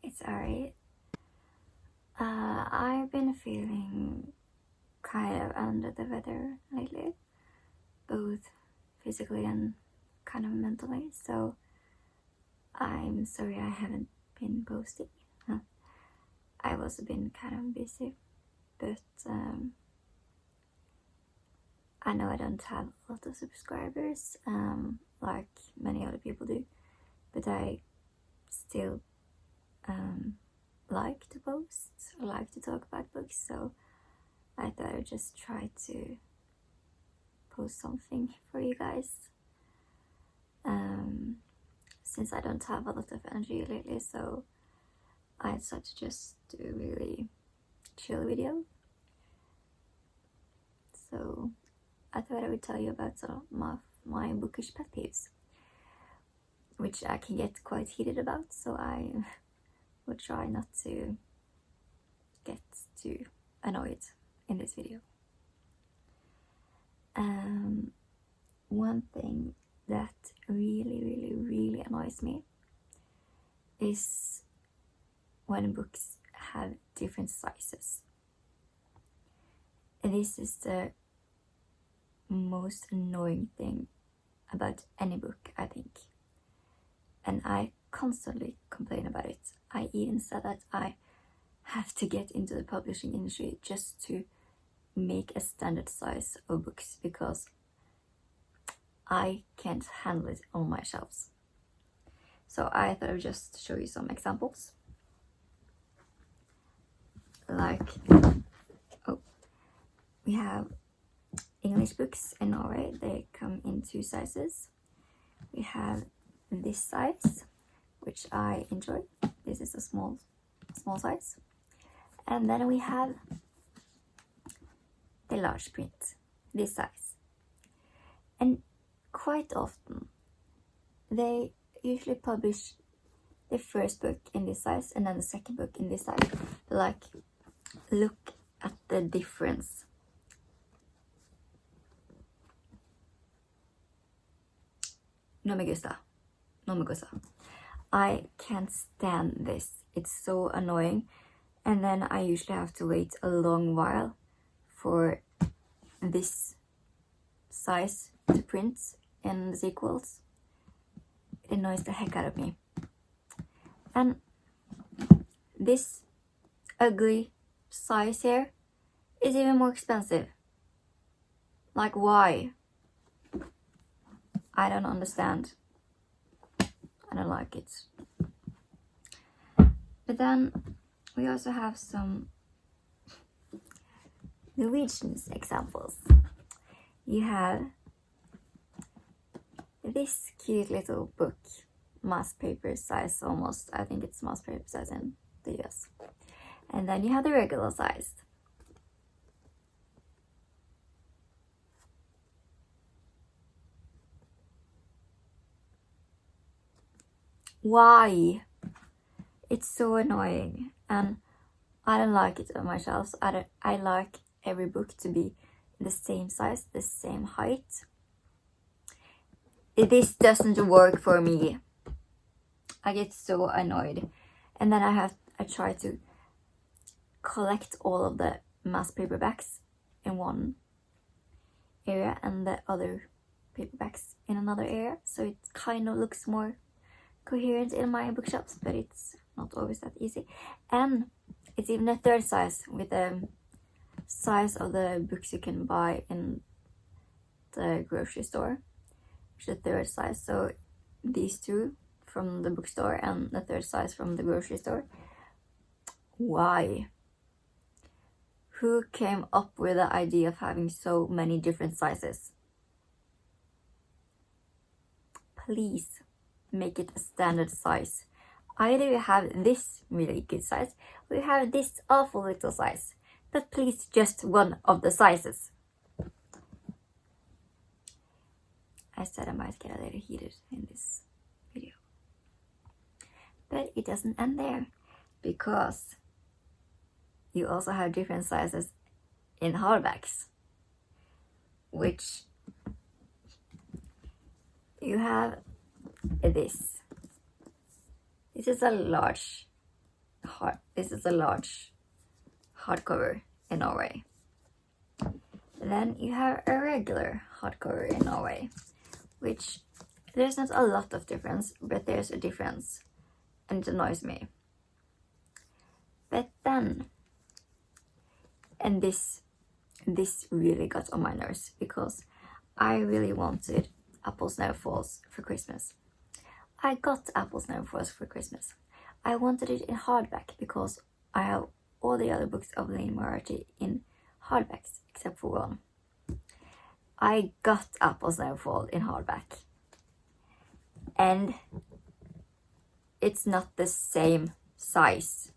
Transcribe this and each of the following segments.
it's Ari. I've been feeling kind of under the weather lately, both physically and kind of mentally, so I'm sorry I haven't been posting. I've also been kind of busy, but I know I don't have a lot of subscribers like many other people do, but I still like to post, I like to talk about books, so I thought I'd just try to post something for you guys. Since I don't have a lot of energy lately, so I decided to just do a really chill video. So I thought I would tell you about some of my bookish pet peeves, which I can get quite heated about, so I will try not to get too annoyed in this video. One thing that really annoys me is when books have different sizes. And this is the most annoying thing about any book, I think. And I constantly complain about it. I even said that I have to get into the publishing industry just to make a standard size of books, because I can't handle it on my shelves. So I thought I would just show you some examples. Like, we have English books in Norway. They come in 2 sizes. We have this size, which I enjoy. This is a small size. And then we have the large print, this size. And quite often they usually publish the first book in this size and then the second book in this size. Like, look at the difference. No me gusta. I can't stand this. It's so annoying. And then I usually have to wait a long while for this size to print in the sequels. It annoys the heck out of me. And this ugly size here is even more expensive. Like, why? I don't understand. I don't like it. But then we also have some Norwegian examples. You have this cute little book, mass paper size almost. I think it's mass paper size in the US. And then you have the regular size. Why? It's so annoying, and I don't like it on my shelves. I like every book to be the same size, the same height. This doesn't work for me. I get so annoyed. And then I try to collect all of the mass paperbacks in one area and the other paperbacks in another area, so it kind of looks more coherent in my bookshelves, but it's not always that easy. And it's even a third size, with the size of the books you can buy in the grocery store, which is the third size. So these two from the bookstore and the third size from the grocery store. Why? Who came up with the idea of having so many different sizes? Please make it a standard size. Either you have this really good size or you have this awful little size, but please just one of the sizes. I said I might get a little heated in this video, but it doesn't end there, because you also have different sizes in hardbacks, which you have this. This is a large a large hardcover in Norway. Then you have a regular hardcover in Norway, which there's not a lot of difference, but there's a difference, and it annoys me. But then, and this really got on my nerves, because I really wanted Apple Snowfalls for Christmas. I got Apple Snowfalls for Christmas. I wanted it in hardback because I have all the other books of Lane Moriarty in hardbacks except for one. I got Apple Snowfall in hardback, and it's not the same size.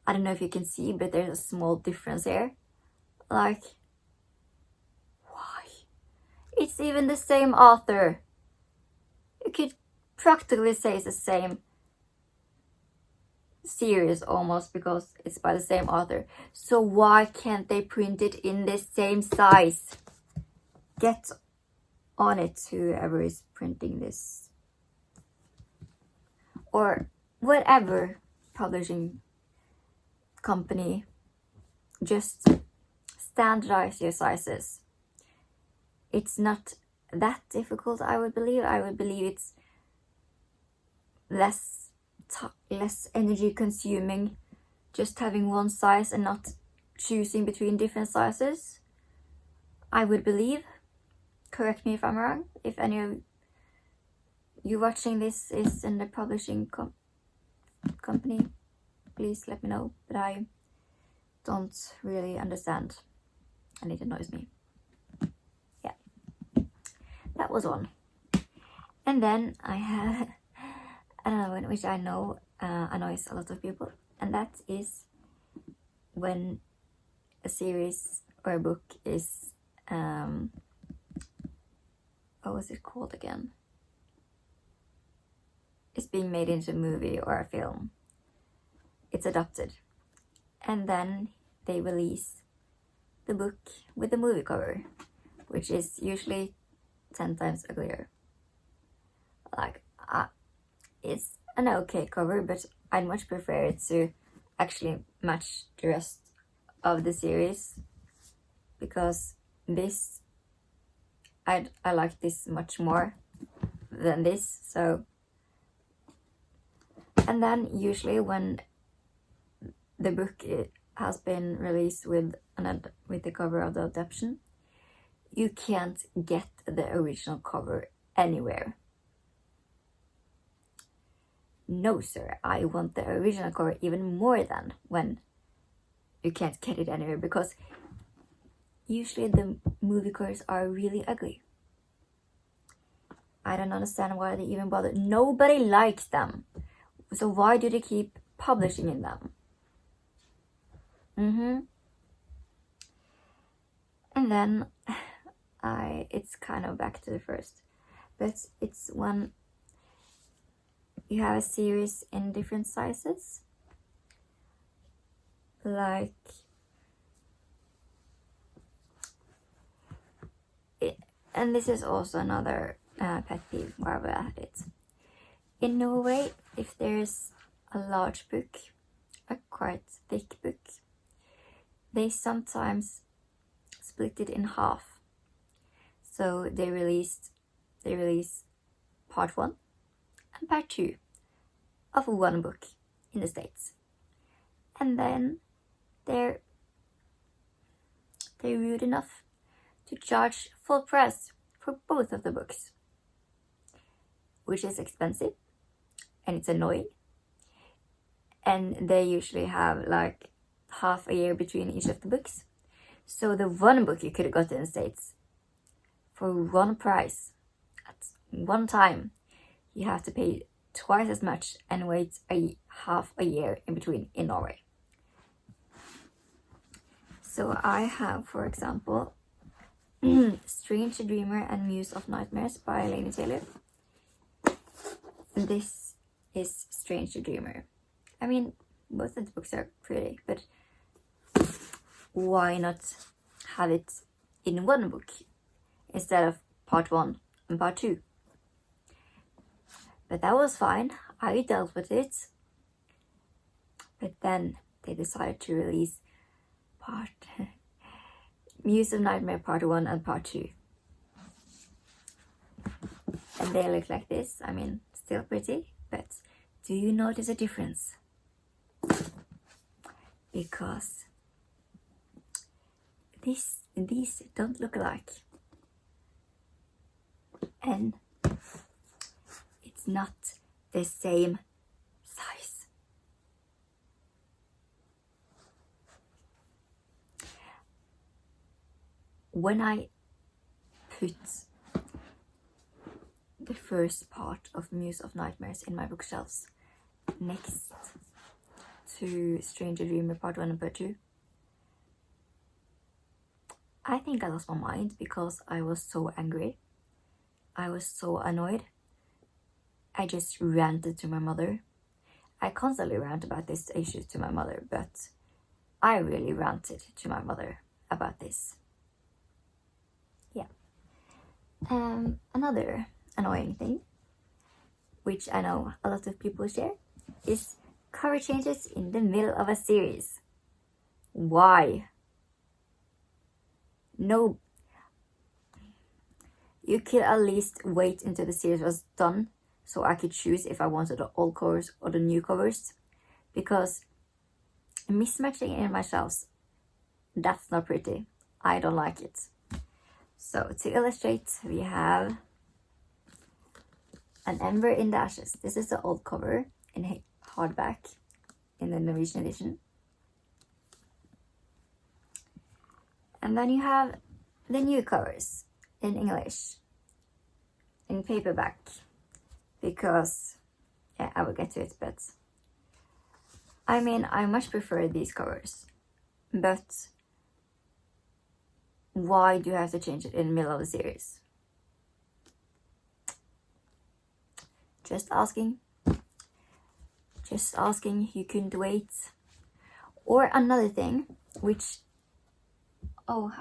I don't know if you can see, but there's a small difference here. Like, why? It's even the same author. You could practically say it's the same series almost, because it's by the same author. So why can't they print it in the same size? Get on it, whoever is printing this, or whatever publishing company. Just standardize your sizes. It's not that difficult, I would believe. I would believe it's less energy consuming just having one size and not choosing between different sizes, I would believe. Correct me if I'm wrong. If any of you watching this is in the publishing company, please let me know. But I don't really understand, and it annoys me. Yeah, that was one. And then I have another one which I know annoys a lot of people, and that is when a series or a book is what was it called again? It's being made into a movie or a film. It's adapted, and then they release the book with the movie cover, which is usually 10 times uglier. Like, it's an okay cover, but I'd much prefer it to actually match the rest of the series, because this, I like this much more than this. So, and then usually when the book has been released with the cover of the adaptation, you can't get the original cover anywhere. No, sir, I want the original cover even more than when you can't get it anywhere, because usually the movie covers are really ugly. I don't understand why they even bother. Nobody likes them, so why do they keep publishing in them? And then it's kind of back to the first, but it's when you have a series in different sizes, like and this is also another pet peeve while we're at it. In Norway, if there's a large book, a quite thick book, they sometimes split it in half. So they release part 1 and part 2 of one book in the States, and then they're rude enough to charge full price for both of the books, which is expensive and it's annoying. And they usually have like half a year between each of the books, so the one book you could have got in the States for one price at one time, you have to pay twice as much and wait half a year in between in Norway. So I have, for example, Strange Dreamer and Muse of Nightmares by Laini Taylor. This is Strange Dreamer. I mean, both of the books are pretty, but why not have it in one book instead of part 1 and part 2? But that was fine. I dealt with it. But then they decided to release Muse of Nightmare Part 1 and Part 2. And they look like this. I mean, still pretty, but do you notice a difference? Because these don't look alike. And it's not the same size. When I put the first part of Muse of Nightmares in my bookshelves next to Stranger Dreamer Part 1 and Part 2, I think I lost my mind because I was so angry. I was so annoyed. I just ranted to my mother. I constantly rant about this issue to my mother, but I really ranted to my mother about this. Yeah. Another annoying thing, which I know a lot of people share, is cover changes in the middle of a series. Why? No. You could at least wait until the series was done so I could choose if I wanted the old covers or the new covers, because mismatching in my shelves, that's not pretty. I don't like it. So to illustrate, we have An Ember in the Ashes. This is the old cover in hardback in the Norwegian edition. And then you have the new covers in English, in paperback, because, yeah, I will get to it, but I mean, I much prefer these covers, but why do you have to change it in the middle of the series? Just asking, you couldn't wait. Or another thing, which, oh,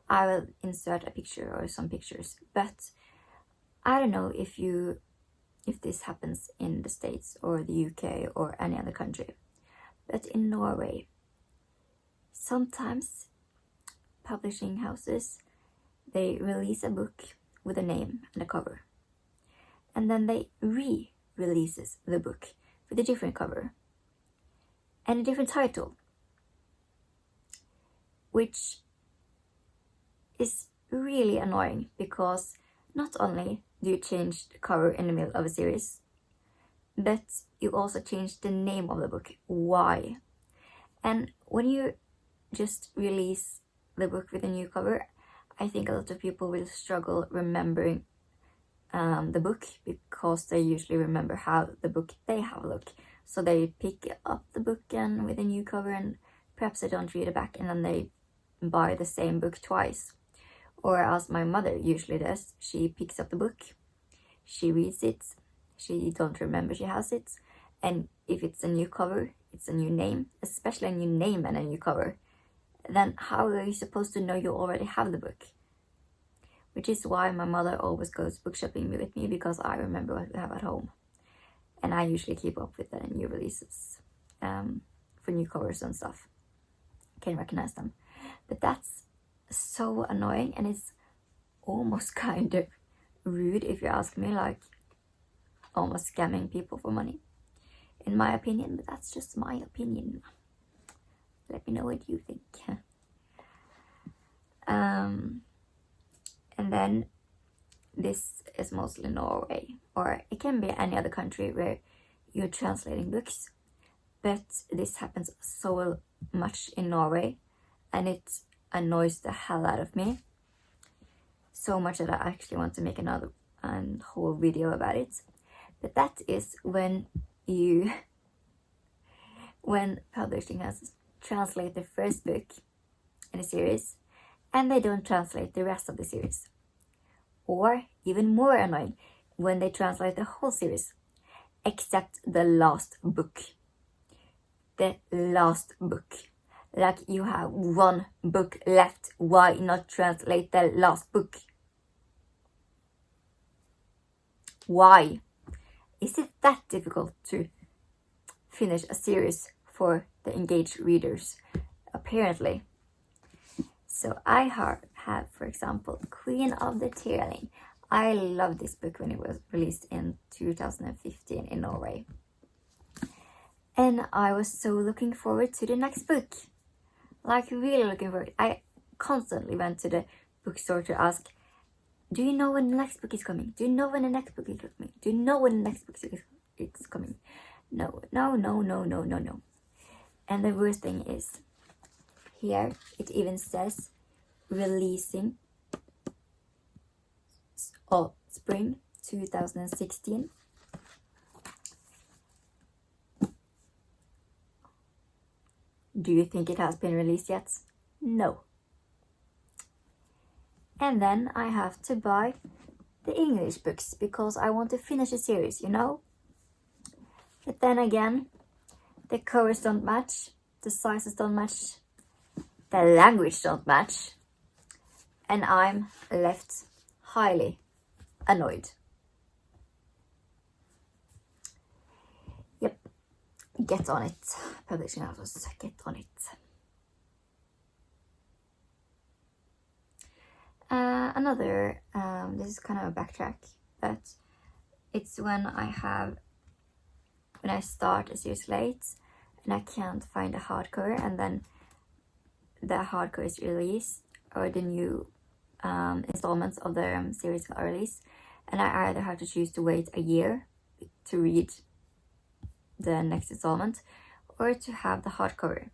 I will insert a picture or some pictures, but I don't know if this happens in the States or the UK or any other country, but in Norway, sometimes publishing houses, they release a book with a name and a cover, and then they re-releases the book with a different cover and a different title, which is really annoying, because not only do you change the cover in the middle of a series, but you also change the name of the book. Why? And when you just release the book with a new cover, I think a lot of people will struggle remembering the book, because they usually remember how the book they have look. So they pick up the book and with a new cover, and perhaps they don't read it back, and then they buy the same book twice. Or as my mother usually does, she picks up the book, she reads it, she don't remember she has it, and if it's a new cover, it's a new name, especially a new name and a new cover, then how are you supposed to know you already have the book? Which is why my mother always goes book shopping with me, because I remember what we have at home. And I usually keep up with the new releases for new covers and stuff. Can recognize them. But that's so annoying, and it's almost kind of rude, if you ask me, like almost scamming people for money, in my opinion. But that's just my opinion. Let me know what you think. And then this is mostly Norway, or it can be any other country where you're translating books, but this happens so much in Norway, and it annoys the hell out of me so much that I actually want to make another whole video about it. But that is when publishing houses translate the first book in a series and they don't translate the rest of the series. Or even more annoying, when they translate the whole series except the last book. The last book. Like, you have one book left, why not translate the last book? Why? Is it that difficult to finish a series for the engaged readers, apparently. So I have, for example, Queen of the Tyranny. I loved this book when it was released in 2015 in Norway. And I was so looking forward to the next book. Like, really looking forward. I constantly went to the bookstore to ask, do you know when the next book is coming? Do you know when the next book is coming? Do you know when the next book is coming? No. And the worst thing is, here it even says releasing spring 2016. Do you think it has been released yet? No. And then I have to buy the English books because I want to finish a series, you know? But then again, the covers don't match, the sizes don't match, the language don't match, and I'm left highly annoyed. Yep, get on it, publishing houses, get on it. Another, this is kind of a backtrack, but it's when I start a series late and I can't find a hardcover, and then the hardcover is released, or the new installments of the series are released, and I either have to choose to wait a year to read the next installment or to have the hardcover,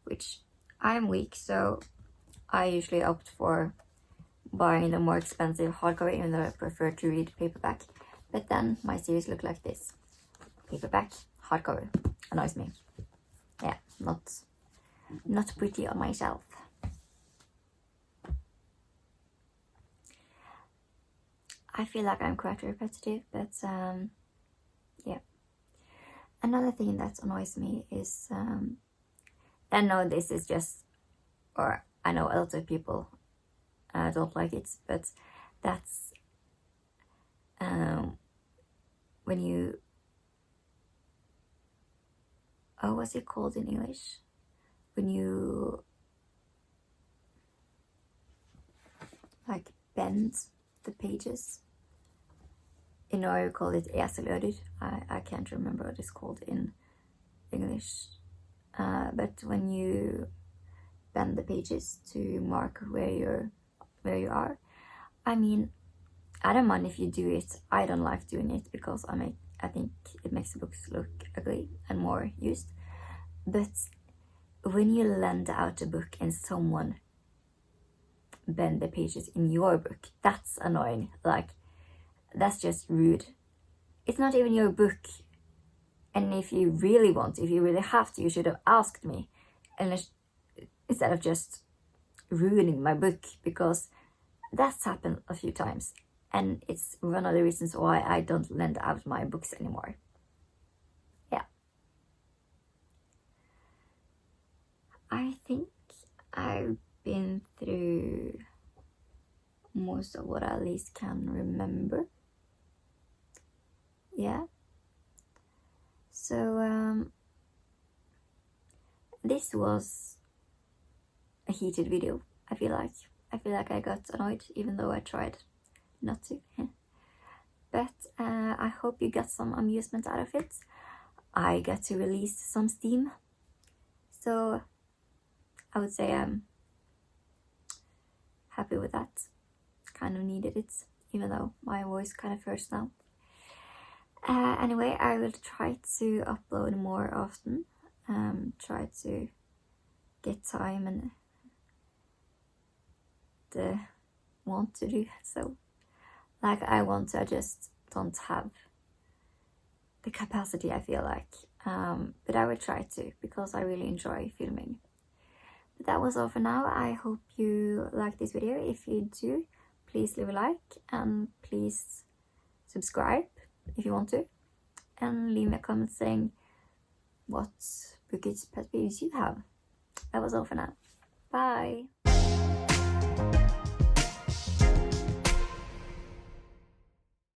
which I'm weak, so I usually opt for buying the more expensive hardcover, even though I prefer to read paperback. But then my series look like this: paperback, hardcover. Annoys me. Yeah, not pretty on my shelf. I feel like I'm quite repetitive, but yeah. Another thing that annoys me is, I know this is just, or I know a lot of people don't like it, but that's when you, what's it called in English? When you like bend the pages. In Norway we call it eselører. I can't remember what it's called in English. But when you bend the pages to mark where you are, I mean, I don't mind if you do it. I don't like doing it because I think it makes the books look ugly and more used. But when you lend out a book and someone bend the pages in your book, that's annoying. Like, that's just rude. It's not even your book, and if you really have to, you should have asked me, and instead of just ruining my book, because that's happened a few times, and it's one of the reasons why I don't lend out my books anymore. Yeah, I think I've been through most of what I at least can remember. Yeah, so this was a heated video. I feel like I got annoyed, even though I tried not to. But I hope you got some amusement out of it. I got to release some steam, so I would say I'm happy with that. Kind of needed it, even though my voice kind of hurts now. Anyway, I will try to upload more often. Try to get time and the want to do so. Like, I want to, I just don't have the capacity, I feel like. But I will try to, because I really enjoy filming. But that was all for now. I hope you liked this video. If you do, please leave a like and please subscribe if you want to, and leave me a comment saying what Bookish pet peeves you have. That was all for now. Bye!